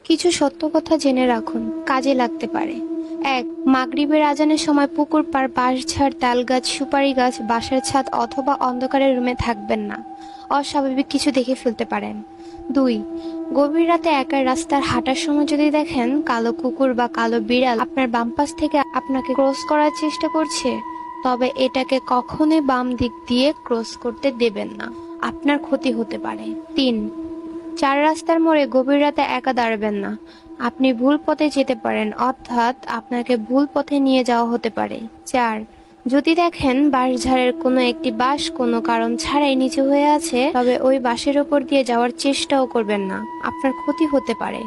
কিছু সত্য কথা জেনে রাখুন, কাজে লাগতে পারে। ১. মাগরিবের আজানের সময় পুকুর পাড়, বাঁশঝাড়, তালগাছ, সুপারি গাছ, বাসার ছাদ অথবা অন্ধকারের রুমে থাকবেন না। অস্বাভাবিক কিছু দেখে ফেলতে পারেন। ২. গভীর রাতে একা রাস্তার হাঁটার সময় যদি দেখেন কালো কুকুর বা কালো বিড়াল আপনার বাম পাশ থেকে আপনাকে ক্রস করার চেষ্টা করছে, তবে এটাকে কখনোই বাম দিক দিয়ে ক্রস করতে দেবেন না, আপনার ক্ষতি হতে পারে। ৩. চার রাস্তার মোড়ে গভীর রাতে একা দাঁড়াবেন না। আপনি ভুল পথে যেতে পারেন, অর্থাৎ আপনাকে ভুল পথে নিয়ে যাওয়া হতে পারে। ৪. যদি দেখেন বাঁশঝাড়ের কোনো একটি বাঁশ কোনো কারণ ছাড়াই নিচে হয়ে আছে, তবে ওই বাঁশের ওপর দিয়ে যাওয়ার চেষ্টাও করবেন না, আপনার ক্ষতি হতে পারে।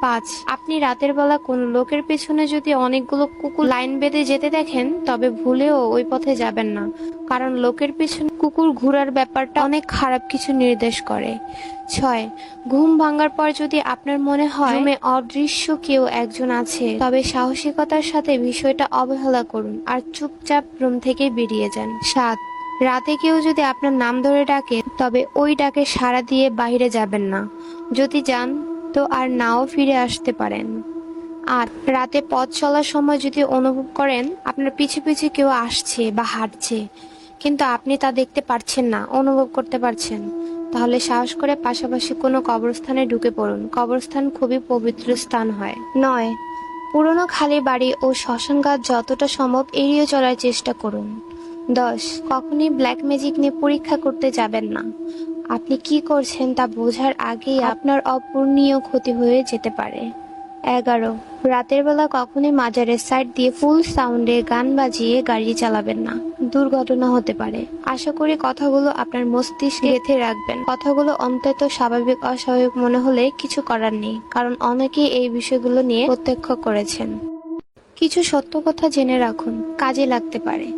৫. আপনি রাতের বেলা কোনো লোকের পেছনে যদি অনেকগুলো কুকুর লাইন বেঁধে যেতে দেখেন, তবে ভুলেও ওই পথে যাবেন না, কারণ লোকের পেছনে কুকুর ঘোরার ব্যাপারটা অনেক খারাপ কিছু নির্দেশ করে। ৬. ঘুম ভাঙার পর যদি আপনার মনে হয় রুমে অদৃশ্য কেউ একজন আছে, তবে সাহসিকতার সাথে বিষয়টা অবহেলা করুন আর চুপচাপ রুম থেকে বেরিয়ে যান। ৭. রাতে কেউ যদি আপনার নাম ধরে ডাকে, তবে ওই ডাকে সাড়া দিয়ে বাইরে যাবেন না। যদি যান তো আর নাও ফিরে আসতে পারেন। ৮. রাতে পথ চলার সময় যদি অনুভব করেন আপনার পিছু পিছু কেউ আসছে বা হাঁটছে, কিন্তু আপনি তা দেখতে পারছেন না, অনুভব করতে পারছেন, তাহলে সাহস করে পাশাপাশি কোনো কবরস্থানে ঢুকে পড়ুন। কবরস্থান খুবই পবিত্র স্থান হয়। ৯. পুরনো খালি বাড়ি ও শ্মশানঘাট যতটা সম্ভব এড়িয়ে চলার চেষ্টা করুন। ১০. কখনই ব্ল্যাক ম্যাজিক নিয়ে পরীক্ষা করতে যাবেন না। আপনি কি করছেন তা বোঝার আগেই আপনার অপূরণীয় ক্ষতি হয়ে যেতে পারে। ১১. রাতের বেলা কখনই মাজারের সাইড দিয়ে ফুল সাউন্ডে গান বাজিয়ে গাড়ি চালাবেন না, দুর্ঘটনা হতে পারে। আশা করি কথাগুলো আপনার মস্তিষ্কে গেঁথে রাখবেন। কথাগুলো অন্তত স্বাভাবিক অস্বাভাবিক মনে হলে কিছু করার নেই, কারণ অনেকেই এই বিষয়গুলো নিয়ে প্রত্যক্ষ করেছেন। কিছু সত্য কথা জেনে রাখুন, কাজে লাগতে পারে।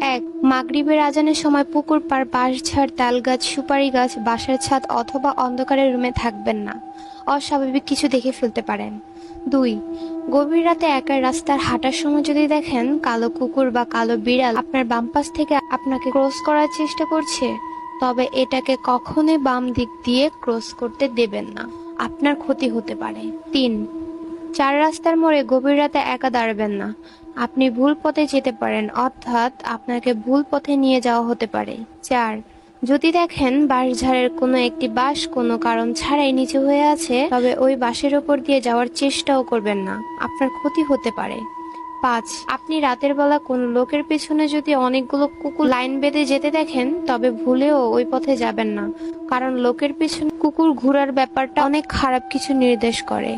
১. মাগরিবের আজানের সময় পুকুর পাড়, বাঁশঝাড়, তালগাছ, সুপারি গাছ, বাসার ছাদ অথবা অন্ধকারের রুমে থাকবেন না। অস্বাভাবিক কিছু দেখে ফেলতে পারেন। ২. গভীর রাতে একা রাস্তার হাঁটার সময় যদি দেখেন কালো কুকুর বা কালো বিড়াল আপনার বাম পাশ থেকে আপনাকে ক্রস করার চেষ্টা করছে, তবে এটাকে কখনোই বাম দিক দিয়ে ক্রস করতে দেবেন না, আপনার ক্ষতি হতে পারে। ৩. চার রাস্তার মোড়ে গভীর রাতে একা দাঁড়াবেন না। আপনি ভুল পথে যেতে পারেন, অর্থাৎ আপনাকে ভুল পথে নিয়ে যাওয়া হতে পারে। ৪. যদি দেখেন বাঁশঝাড়ের কোনো একটি বাঁশ কোনো কারণ ছাড়াই নিচে হয়ে আছে, তবে ওই বাঁশের ওপর দিয়ে যাওয়ার চেষ্টাও করবেন না, আপনার ক্ষতি হতে পারে। ৫. আপনি রাতের বেলা কোনো লোকের পেছনে যদি অনেকগুলো কুকুর লাইন বেঁধে যেতে দেখেন, তবে ভুলেও ওই পথে যাবেন না, কারণ লোকের পেছনে কুকুর ঘোরার ব্যাপারটা অনেক খারাপ কিছু নির্দেশ করে।